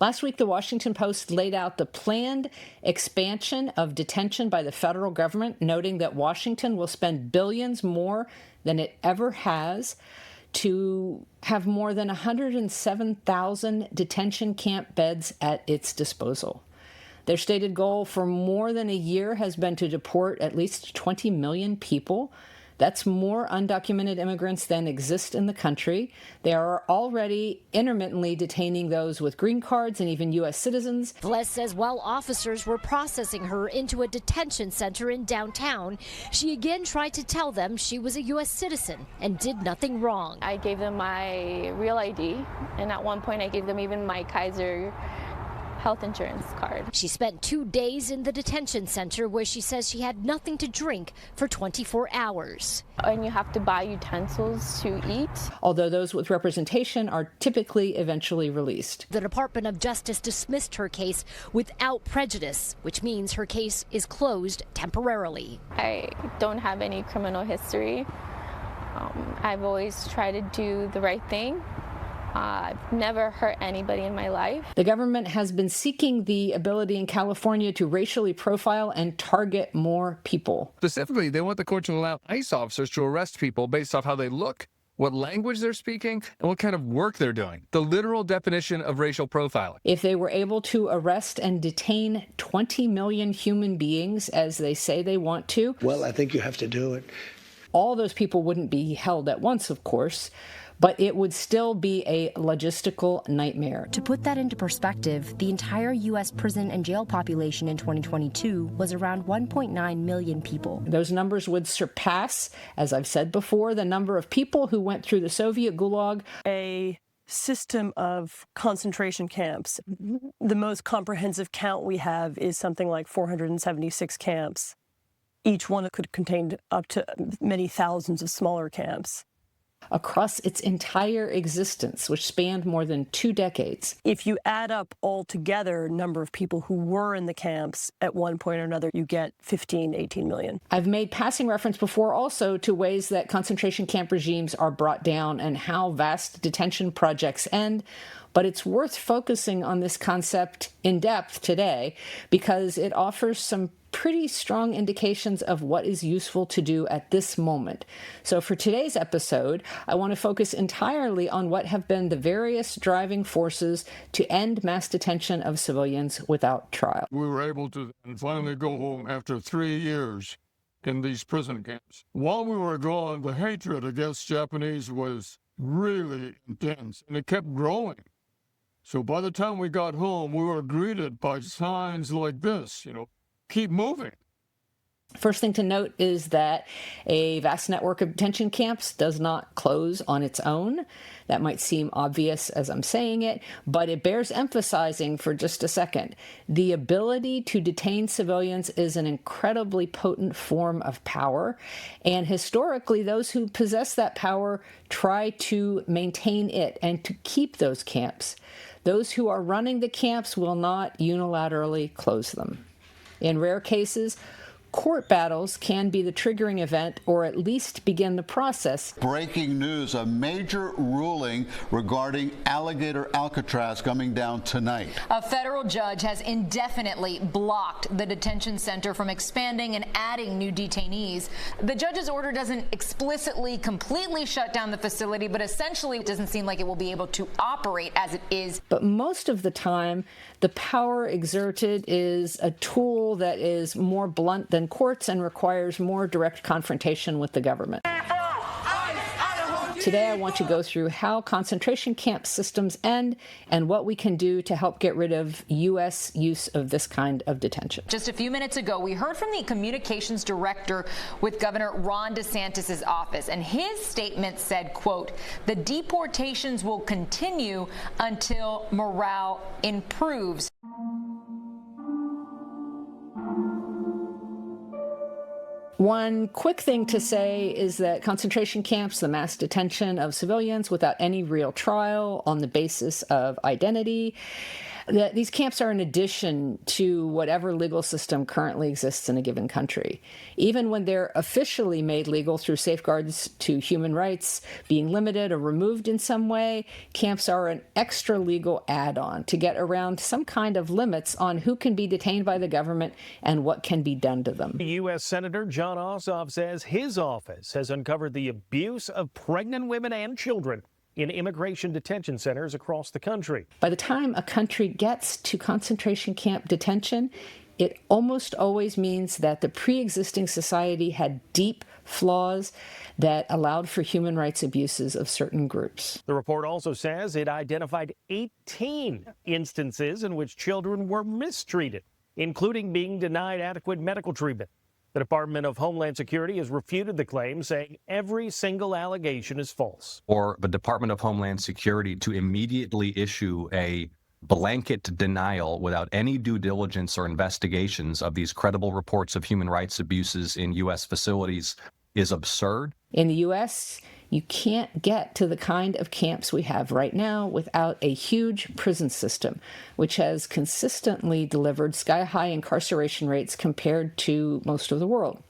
Last week, the Washington Post laid out the planned expansion of detention by the federal government, noting that Washington will spend billions more than it ever has to have more than 107,000 detention camp beds at its disposal. Their stated goal for more than a year has been to deport at least 20 million people. That's more undocumented immigrants than exist in the country. They are already intermittently detaining those with green cards and even U.S. citizens. Velez says while officers were processing her into a detention center in downtown, she again tried to tell them she was a U.S. citizen and did nothing wrong. I gave them my real ID, and at one point I gave them even my Kaiser health insurance card. She spent 2 days in the detention center where she says she had nothing to drink for 24 hours. And you have to buy utensils to eat. Although those with representation are typically eventually released. The Department of Justice dismissed her case without prejudice, which means her case is closed temporarily. I don't have any criminal history. I've always tried to do the right thing. I've never hurt anybody in my life. The government has been seeking the ability in California to racially profile and target more people. Specifically, they want the court to allow ICE officers to arrest people based off how they look, what language they're speaking, and what kind of work they're doing. The literal definition of racial profiling. If they were able to arrest and detain 20 million human beings, as they say they want to, well, I think you have to do it. All those people wouldn't be held at once, of course, but it would still be a logistical nightmare. To put that into perspective, the entire U.S. prison and jail population in 2022 was around 1.9 million people. Those numbers would surpass, as I've said before, the number of people who went through the Soviet Gulag. A system of concentration camps. The most comprehensive count we have is something like 476 camps. Each one could contain up to many thousands of smaller camps. Across its entire existence, which spanned more than 2 decades. If you add up altogether number of people who were in the camps at one point or another, you get 15, 18 million. I've made passing reference before also to ways that concentration camp regimes are brought down and how vast detention projects end. But it's worth focusing on this concept in depth today because it offers some pretty strong indications of what is useful to do at this moment. So for today's episode, I want to focus entirely on what have been the various driving forces to end mass detention of civilians without trial. We were able to finally go home after 3 years in these prison camps. While we were gone, the hatred against Japanese was really intense, and it kept growing. So by the time we got home, we were greeted by signs like this, keep moving. First thing to note is that a vast network of detention camps does not close on its own. That might seem obvious as I'm saying it, but it bears emphasizing for just a second. The ability to detain civilians is an incredibly potent form of power, and historically, those who possess that power try to maintain it and to keep those camps. Those who are running the camps will not unilaterally close them. In rare cases, court battles can be the triggering event or at least begin the process. Breaking news, a major ruling regarding Alligator Alcatraz coming down tonight. A federal judge has indefinitely blocked the detention center from expanding and adding new detainees. The judge's order doesn't explicitly completely shut down the facility, but essentially it doesn't seem like it will be able to operate as it is. But most of the time, the power exerted is a tool that is more blunt than courts and requires more direct confrontation with the government. Today, I want to go through how concentration camp systems end and what we can do to help get rid of U.S. use of this kind of detention. Just a few minutes ago, we heard from the communications director with Governor Ron DeSantis' office, and his statement said, quote, "The deportations will continue until morale improves." One quick thing to say is that concentration camps, the mass detention of civilians without any real trial on the basis of identity, These camps are an addition to whatever legal system currently exists in a given country. Even when they're officially made legal through safeguards to human rights being limited or removed in some way, camps are an extra legal add-on to get around some kind of limits on who can be detained by the government and what can be done to them. U.S. Senator John Ossoff says his office has uncovered the abuse of pregnant women and children in immigration detention centers across the country. By the time a country gets to concentration camp detention, it almost always means that the pre-existing society had deep flaws that allowed for human rights abuses of certain groups. The report also says it identified 18 instances in which children were mistreated, including being denied adequate medical treatment. The Department of Homeland Security has refuted the claim, saying every single allegation is false. Or the Department of Homeland Security to immediately issue a blanket denial without any due diligence or investigations of these credible reports of human rights abuses in U.S. facilities is absurd. In the U.S., you can't get to the kind of camps we have right now without a huge prison system, which has consistently delivered sky-high incarceration rates compared to most of the world.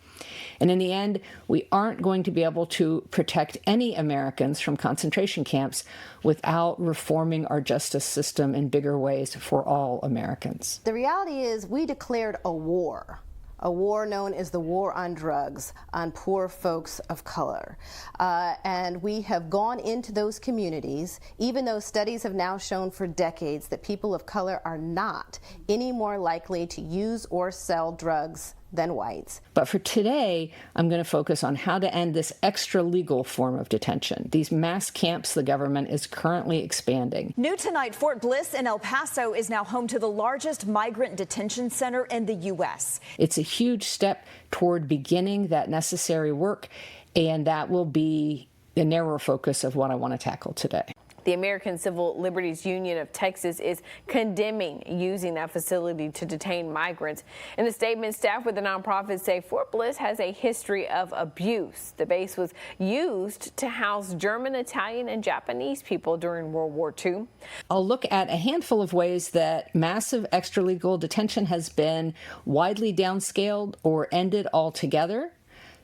And in the end, we aren't going to be able to protect any Americans from concentration camps without reforming our justice system in bigger ways for all Americans. The reality is we declared a war known as the War on Drugs on poor folks of color. And we have gone into those communities, even though studies have now shown for decades that people of color are not any more likely to use or sell drugs than whites. But for today, I'm going to focus on how to end this extra legal form of detention, these mass camps the government is currently expanding. New tonight, Fort Bliss in El Paso is now home to the largest migrant detention center in the U.S. It's a huge step toward beginning that necessary work, and that will be the narrower focus of what I want to tackle today. The American Civil Liberties Union of Texas is condemning using that facility to detain migrants. In the statement, staff with the nonprofit say Fort Bliss has a history of abuse. The base was used to house German, Italian, and Japanese people during World War II. I'll look at a handful of ways that massive extralegal detention has been widely downscaled or ended altogether,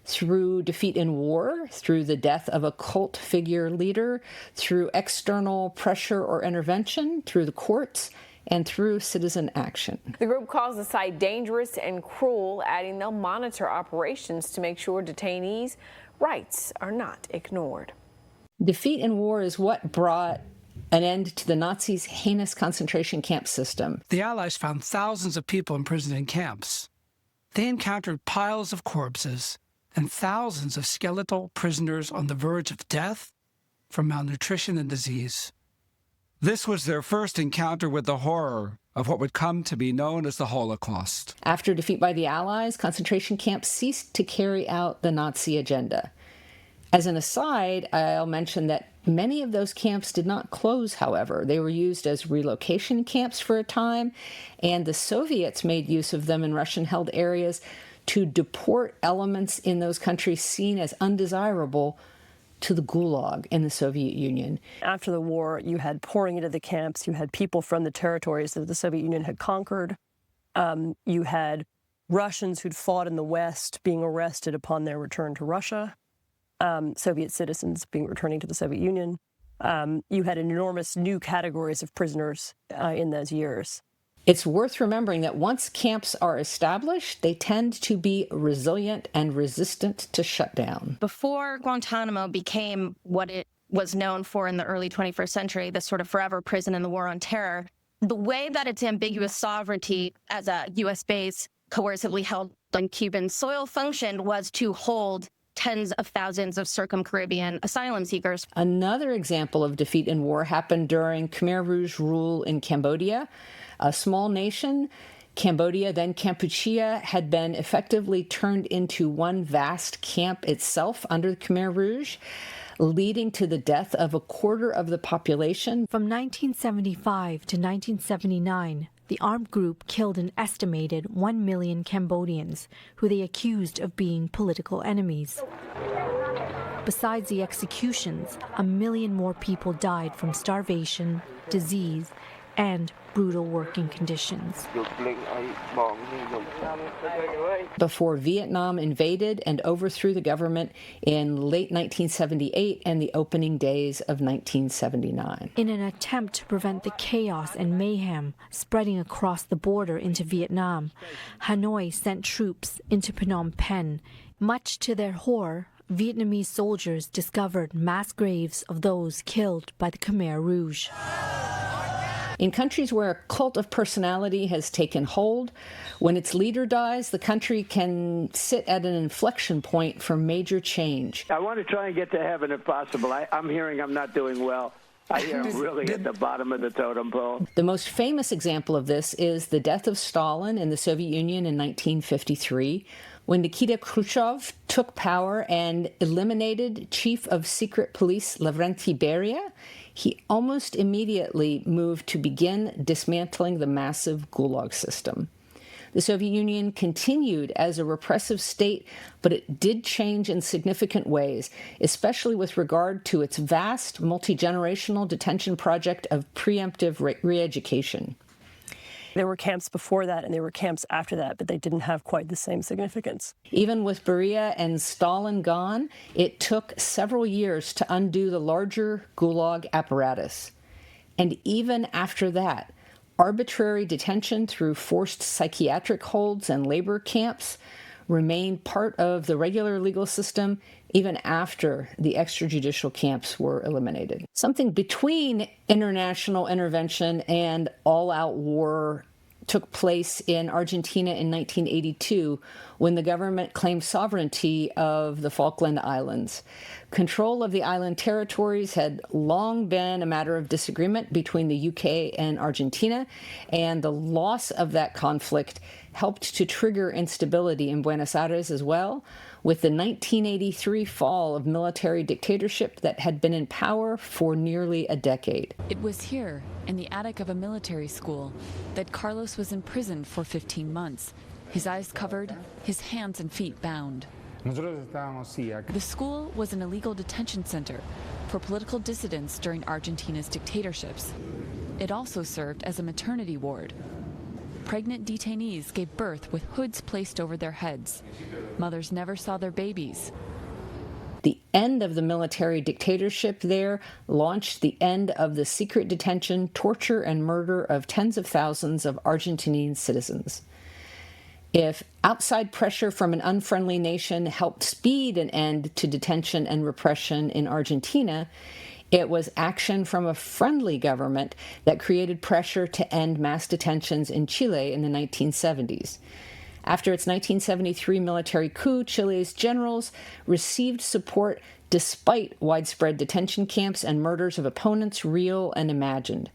through defeat in war, through the death of a cult figure leader, through external pressure or intervention, through the courts, and through citizen action. The group calls the site dangerous and cruel, adding they'll monitor operations to make sure detainees' rights are not ignored. Defeat in war is what brought an end to the Nazis' heinous concentration camp system. The Allies found thousands of people imprisoned in camps. They encountered piles of corpses and thousands of skeletal prisoners on the verge of death from malnutrition and disease. This was their first encounter with the horror of what would come to be known as the Holocaust. After defeat by the Allies, concentration camps ceased to carry out the Nazi agenda. As an aside, I'll mention that many of those camps did not close, however. They were used as relocation camps for a time, and the Soviets made use of them in Russian-held areas to deport elements in those countries seen as undesirable to the Gulag in the Soviet Union. After the war, you had pouring into the camps, you had people from the territories that the Soviet Union had conquered, you had Russians who'd fought in the West being arrested upon their return to Russia, Soviet citizens returning to the Soviet Union. You had enormous new categories of prisoners in those years. It's worth remembering that once camps are established, they tend to be resilient and resistant to shutdown. Before Guantanamo became what it was known for in the early 21st century, the sort of forever prison in the war on terror, the way that its ambiguous sovereignty as a U.S. base coercively held on Cuban soil functioned was to hold tens of thousands of circum-Caribbean asylum seekers. Another example of defeat in war happened during Khmer Rouge rule in Cambodia. A small nation, Cambodia, then Kampuchea, had been effectively turned into one vast camp itself under the Khmer Rouge, leading to the death of a quarter of the population. From 1975 to 1979, the armed group killed an estimated 1 million Cambodians, who they accused of being political enemies. Besides the executions, 1 million more people died from starvation, disease, and brutal working conditions. Before Vietnam invaded and overthrew the government in late 1978 and the opening days of 1979. In an attempt to prevent the chaos and mayhem spreading across the border into Vietnam, Hanoi sent troops into Phnom Penh. Much to their horror, Vietnamese soldiers discovered mass graves of those killed by the Khmer Rouge. In countries where a cult of personality has taken hold, when its leader dies, the country can sit at an inflection point for major change. I want to try and get to heaven if possible. I'm hearing I'm not doing well. I hear I'm really at the bottom of the totem pole. The most famous example of this is the death of Stalin in the Soviet Union in 1953, when Nikita Khrushchev took power and eliminated Chief of Secret Police Lavrentiy Beria. He almost immediately moved to begin dismantling the massive Gulag system. The Soviet Union continued as a repressive state, but it did change in significant ways, especially with regard to its vast multi-generational detention project of preemptive re-education. There were camps before that and there were camps after that, but they didn't have quite the same significance. Even with Beria and Stalin gone, it took several years to undo the larger Gulag apparatus. And even after that, arbitrary detention through forced psychiatric holds and labor camps remained part of the regular legal system even after the extrajudicial camps were eliminated. Something between international intervention and all-out war took place in Argentina in 1982 when the government claimed sovereignty of the Falkland Islands. Control of the island territories had long been a matter of disagreement between the UK and Argentina, and the loss of that conflict helped to trigger instability in Buenos Aires as well, with the 1983 fall of military dictatorship that had been in power for nearly a decade. It was here, in the attic of a military school, that Carlos was imprisoned for 15 months, his eyes covered, his hands and feet bound. The school was an illegal detention center for political dissidents during Argentina's dictatorships. It also served as a maternity ward. Pregnant detainees gave birth with hoods placed over their heads. Mothers never saw their babies. The end of the military dictatorship there launched the end of the secret detention, torture, and murder of tens of thousands of Argentinian citizens. If outside pressure from an unfriendly nation helped speed an end to detention and repression in Argentina, it was action from a friendly government that created pressure to end mass detentions in Chile in the 1970s. After its 1973 military coup, Chile's generals received support despite widespread detention camps and murders of opponents, real and imagined.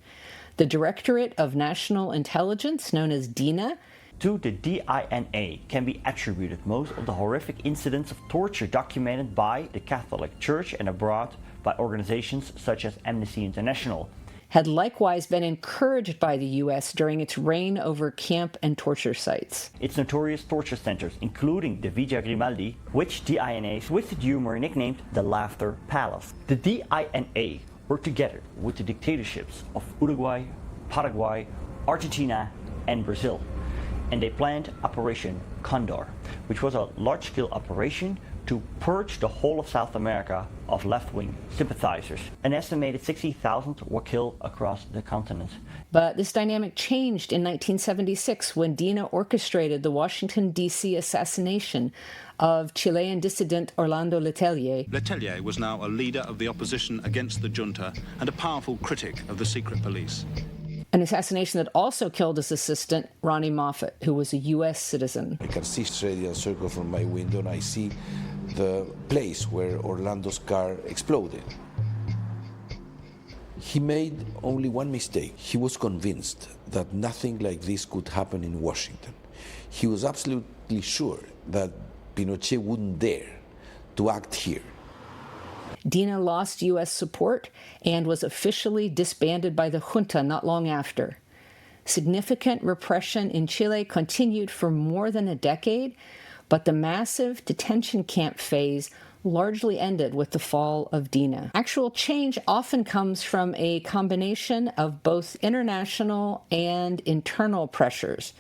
The Directorate of National Intelligence, known as DINA, to the DINA can be attributed most of the horrific incidents of torture documented by the Catholic Church and abroad by organizations such as Amnesty International. Had likewise been encouraged by the U.S. during its reign over camp and torture sites. Its notorious torture centers, including the Villa Grimaldi, which DINA with humor nicknamed the Laughter Palace. The DINA worked together with the dictatorships of Uruguay, Paraguay, Argentina, and Brazil. And they planned Operation Condor, which was a large-scale operation to purge the whole of South America of left-wing sympathizers. An estimated 60,000 were killed across the continent. But this dynamic changed in 1976 when DINA orchestrated the Washington, D.C. assassination of Chilean dissident Orlando Letelier. Letelier was now a leader of the opposition against the junta and a powerful critic of the secret police. An assassination that also killed his assistant, Ronnie Moffat, who was a U.S. citizen. I can see Radiant Circle from my window, and I see the place where Orlando's car exploded. He made only one mistake. He was convinced that nothing like this could happen in Washington. He was absolutely sure that Pinochet wouldn't dare to act here. DINA lost U.S. support and was officially disbanded by the junta not long after. Significant repression in Chile continued for more than a decade, but the massive detention camp phase largely ended with the fall of Dina. Actual change often comes from a combination of both international and internal pressures.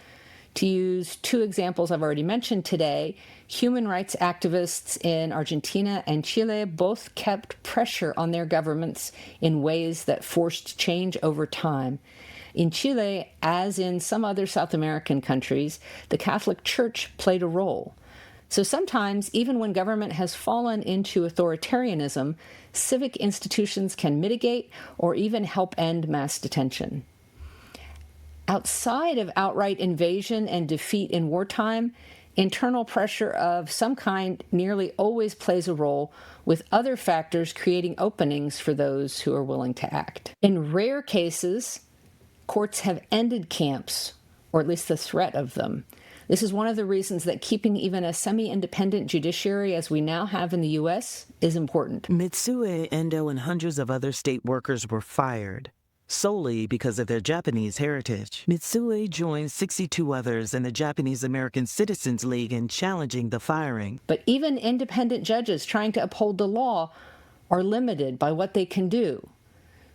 To use two examples I've already mentioned today, human rights activists in Argentina and Chile both kept pressure on their governments in ways that forced change over time. In Chile, as in some other South American countries, the Catholic Church played a role. So sometimes, even when government has fallen into authoritarianism, civic institutions can mitigate or even help end mass detention. Outside of outright invasion and defeat in wartime, internal pressure of some kind nearly always plays a role, with other factors creating openings for those who are willing to act. In rare cases, courts have ended camps, or at least the threat of them. This is one of the reasons that keeping even a semi-independent judiciary as we now have in the U.S. is important. Mitsue, Endo, and hundreds of other state workers were fired solely because of their Japanese heritage. Mitsue joined 62 others in the Japanese American Citizens League in challenging the firing. But even independent judges trying to uphold the law are limited by what they can do.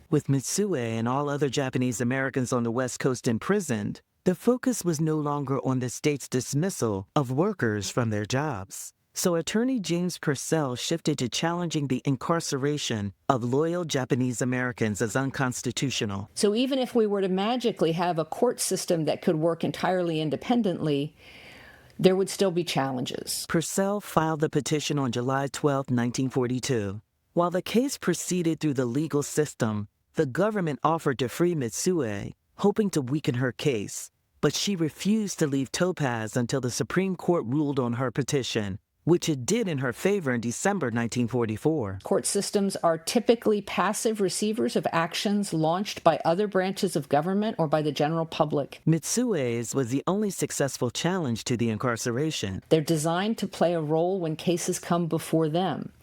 With Mitsue and all other Japanese Americans on the West Coast imprisoned, the focus was no longer on the state's dismissal of workers from their jobs. So attorney James Purcell shifted to challenging the incarceration of loyal Japanese Americans as unconstitutional. So even if we were to magically have a court system that could work entirely independently, there would still be challenges. Purcell filed the petition on July 12, 1942. While the case proceeded through the legal system, the government offered to free Mitsue, hoping to weaken her case. But she refused to leave Topaz until the Supreme Court ruled on her petition, which it did in her favor in December 1944. Court systems are typically passive receivers of actions launched by other branches of government or by the general public. Mitsue's was the only successful challenge to the incarceration. They're designed to play a role when cases come before them.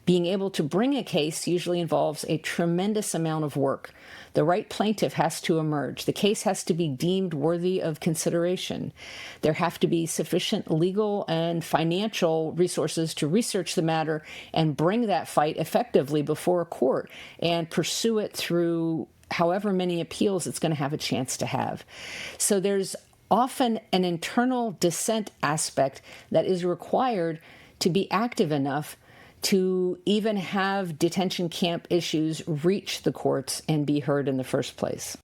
Being able to bring a case usually involves a tremendous amount of work. The right plaintiff has to emerge. The case has to be deemed worthy of consideration. There have to be sufficient legal and financial resources to research the matter and bring that fight effectively before a court and pursue it through however many appeals it's going to have a chance to have. So there's often an internal dissent aspect that is required to be active enough to even have detention camp issues reach the courts and be heard in the first place.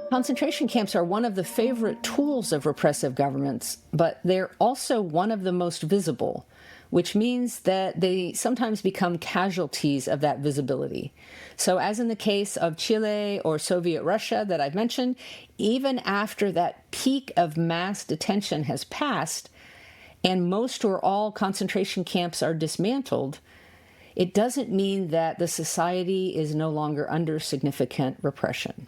Concentration camps are one of the favorite tools of repressive governments, but they're also one of the most visible, which means that they sometimes become casualties of that visibility. So as in the case of Chile or Soviet Russia that I've mentioned, even after that peak of mass detention has passed, and most or all concentration camps are dismantled, it doesn't mean that the society is no longer under significant repression.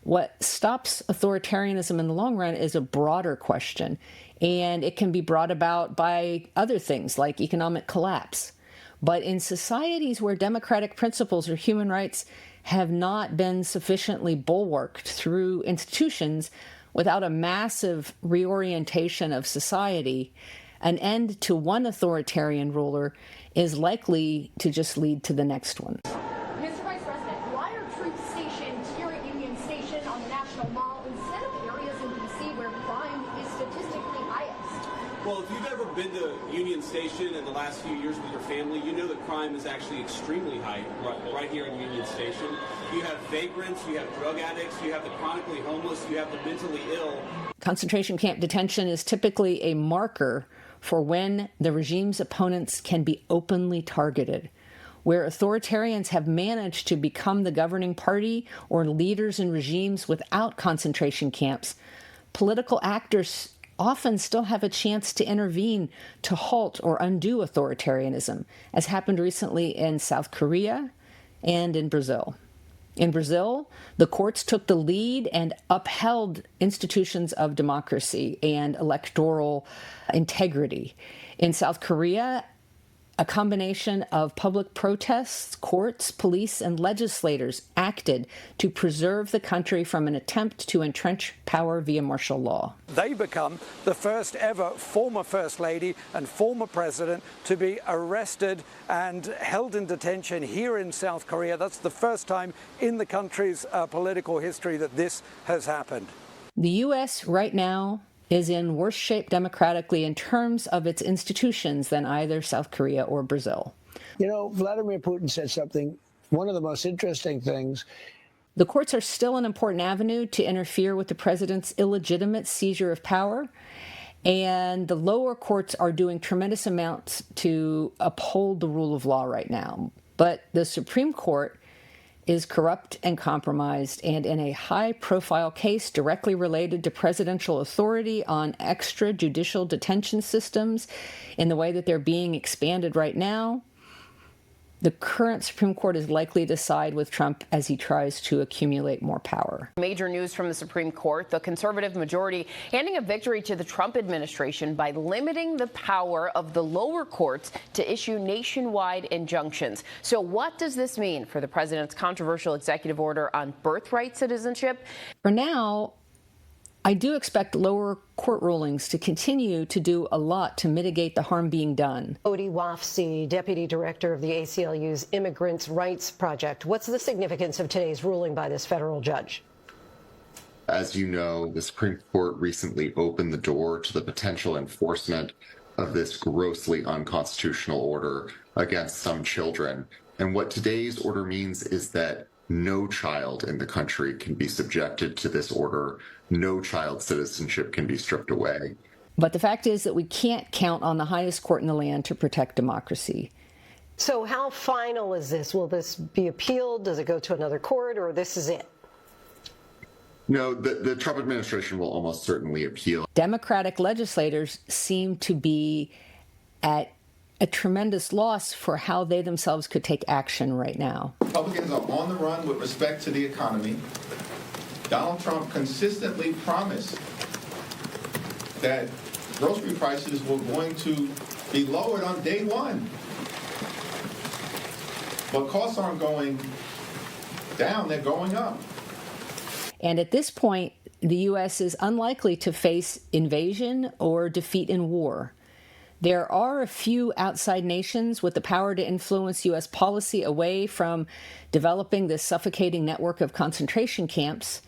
What stops authoritarianism in the long run is a broader question, and it can be brought about by other things like economic collapse. But in societies where democratic principles or human rights have not been sufficiently bulwarked through institutions, without a massive reorientation of society, an end to one authoritarian ruler is likely to just lead to the next one. Mr. Vice President, why are troops stationed here at Union Station on the National Mall instead of areas in D.C. where crime is statistically highest? Well, if you've ever been to Union Station in the last few years with your family, you know that crime is actually extremely high right here in Union Station. You have vagrants, you have drug addicts, you have the chronically homeless, you have the mentally ill. Concentration camp detention is typically a marker for when the regime's opponents can be openly targeted. Where authoritarians have managed to become the governing party or leaders in regimes without concentration camps, political actors often still have a chance to intervene to halt or undo authoritarianism, as happened recently in South Korea and in Brazil. In Brazil, the courts took the lead and upheld institutions of democracy and electoral integrity. In South Korea, A combination of public protests, courts, police, and legislators acted to preserve the country from an attempt to entrench power via martial law. They become the first ever former First Lady and former President to be arrested and held in detention here in South Korea. That's the first time in the country's political history that this has happened. The U.S. right now is in worse shape democratically in terms of its institutions than either South Korea or Brazil. You know, Vladimir Putin said something, one of the most interesting things. The courts are still an important avenue to interfere with the president's illegitimate seizure of power, and the lower courts are doing tremendous amounts to uphold the rule of law right now. But the Supreme Court is corrupt and compromised, and in a high-profile case directly related to presidential authority on extrajudicial detention systems in the way that they're being expanded right now, the current Supreme Court is likely to side with Trump as he tries to accumulate more power. Major news from the Supreme Court, the conservative majority handing a victory to the Trump administration by limiting the power of the lower courts to issue nationwide injunctions. So what does this mean for the president's controversial executive order on birthright citizenship? For now, I do expect lower court rulings to continue to do a lot to mitigate the harm being done. Odie Wafsi, Deputy Director of the ACLU's Immigrants' Rights Project. What's the significance of today's ruling by this federal judge? As you know, the Supreme Court recently opened the door to the potential enforcement of this grossly unconstitutional order against some children. And what today's order means is that no child in the country can be subjected to this order. No child's citizenship can be stripped away. But the fact is that we can't count on the highest court in the land to protect democracy. So how final is this? Will this be appealed? Does it go to another court, or this is it? No, the Trump administration will almost certainly appeal. Democratic legislators seem to be at a tremendous loss for how they themselves could take action right now. Republicans are on the run with respect to the economy. Donald Trump consistently promised that grocery prices were going to be lowered on day one. But costs aren't going down, they're going up. And at this point, the U.S. is unlikely to face invasion or defeat in war. There are a few outside nations with the power to influence U.S. policy away from developing this suffocating network of concentration camps.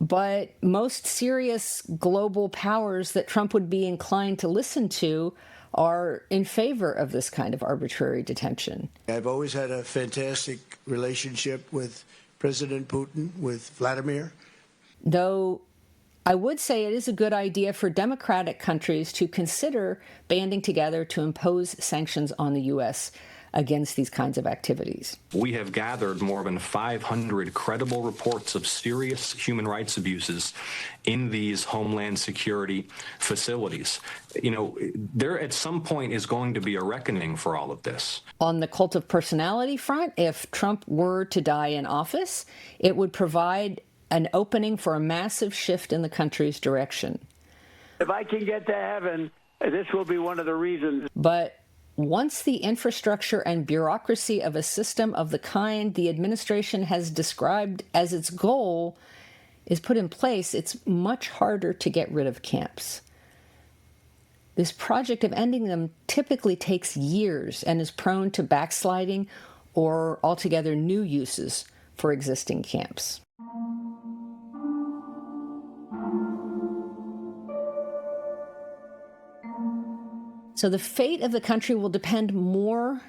But most serious global powers that Trump would be inclined to listen to are in favor of this kind of arbitrary detention. I've always had a fantastic relationship with President Putin, with Vladimir. Though I would say it is a good idea for democratic countries to consider banding together to impose sanctions on the U.S. against these kinds of activities. We have gathered more than 500 credible reports of serious human rights abuses in these Homeland Security facilities. You know, there at some point is going to be a reckoning for all of this. On the cult of personality front, if Trump were to die in office, it would provide an opening for a massive shift in the country's direction. If I can get to heaven, this will be one of the reasons. But once the infrastructure and bureaucracy of a system of the kind the administration has described as its goal is put in place, it's much harder to get rid of camps. This project of ending them typically takes years and is prone to backsliding or altogether new uses for existing camps. So the fate of the country will depend more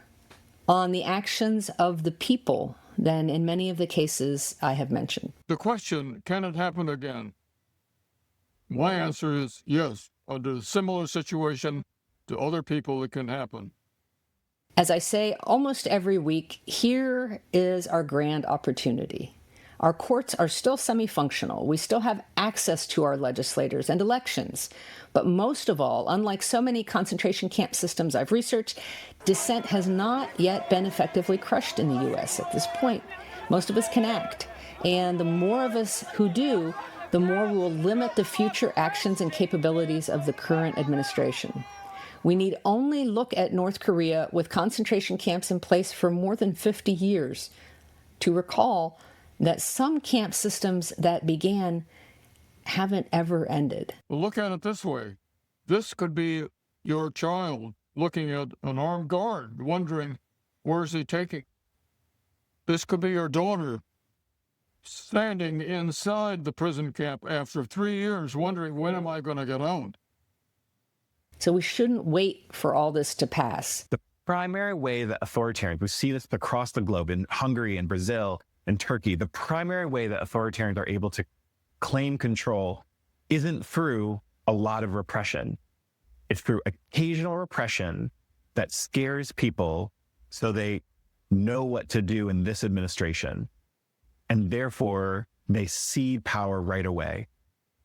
on the actions of the people than in many of the cases I have mentioned. The question, can it happen again? My answer is yes. Under a similar situation to other people, it can happen. As I say almost every week, here is our grand opportunity. Our courts are still semi-functional. We still have access to our legislators and elections. But most of all, unlike so many concentration camp systems I've researched, dissent has not yet been effectively crushed in the U.S. at this point. Most of us can act. And the more of us who do, the more we will limit the future actions and capabilities of the current administration. We need only look at North Korea with concentration camps in place for more than 50 years to recall that some camp systems that began haven't ever ended. Well, look at it this way. This could be your child looking at an armed guard, wondering, where's he taking? This could be your daughter standing inside the prison camp after 3 years, wondering, when am I going to get out? So we shouldn't wait for all this to pass. The primary way that authoritarians, we see this across the globe in Hungary and Brazil and Turkey, the primary way that authoritarians are able to claim control isn't through a lot of repression. It's through occasional repression that scares people so they know what to do in this administration. And therefore, they cede power right away.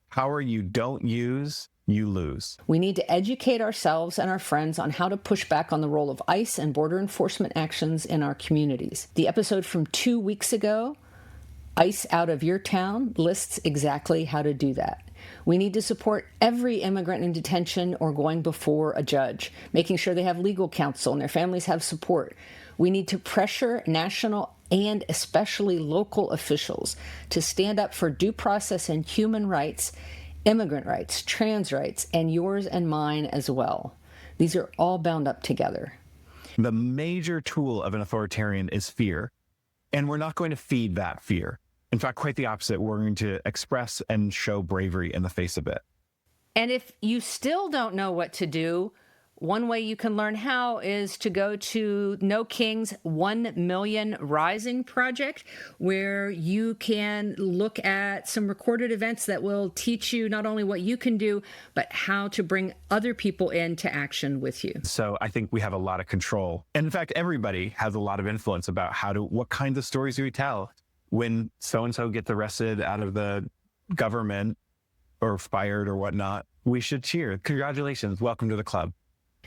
Power you don't use, you lose. We need to educate ourselves and our friends on how to push back on the role of ICE and border enforcement actions in our communities. The episode from 2 weeks ago, ICE Out of Your Town, lists exactly how to do that. We need to support every immigrant in detention or going before a judge, making sure they have legal counsel and their families have support. We need to pressure national and especially local officials to stand up for due process and human rights, immigrant rights, trans rights, and yours and mine as well. These are all bound up together. The major tool of an authoritarian is fear, and we're not going to feed that fear. In fact, quite the opposite. We're going to express and show bravery in the face of it. And if you still don't know what to do, one way you can learn how is to go to No King's 1 Million Rising project, where you can look at some recorded events that will teach you not only what you can do, but how to bring other people into action with you. So I think we have a lot of control. And in fact, everybody has a lot of influence about what kinds of stories do we tell. When so-and-so gets arrested out of the government or fired or whatnot, we should cheer. Congratulations, welcome to the club.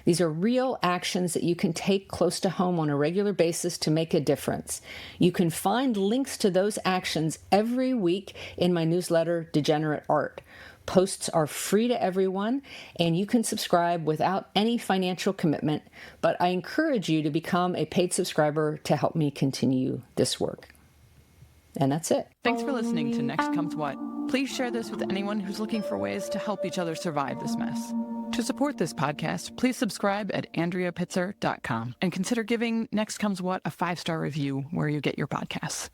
These are real actions that you can take close to home on a regular basis to make a difference. You can find links to those actions every week in my newsletter, Degenerate Art. Posts are free to everyone, and you can subscribe without any financial commitment, but I encourage you to become a paid subscriber to help me continue this work. And that's it. Thanks for listening to Next Comes What. Please share this with anyone who's looking for ways to help each other survive this mess. To support this podcast, please subscribe at AndreaPitzer.com and consider giving Next Comes What a 5-star review where you get your podcasts.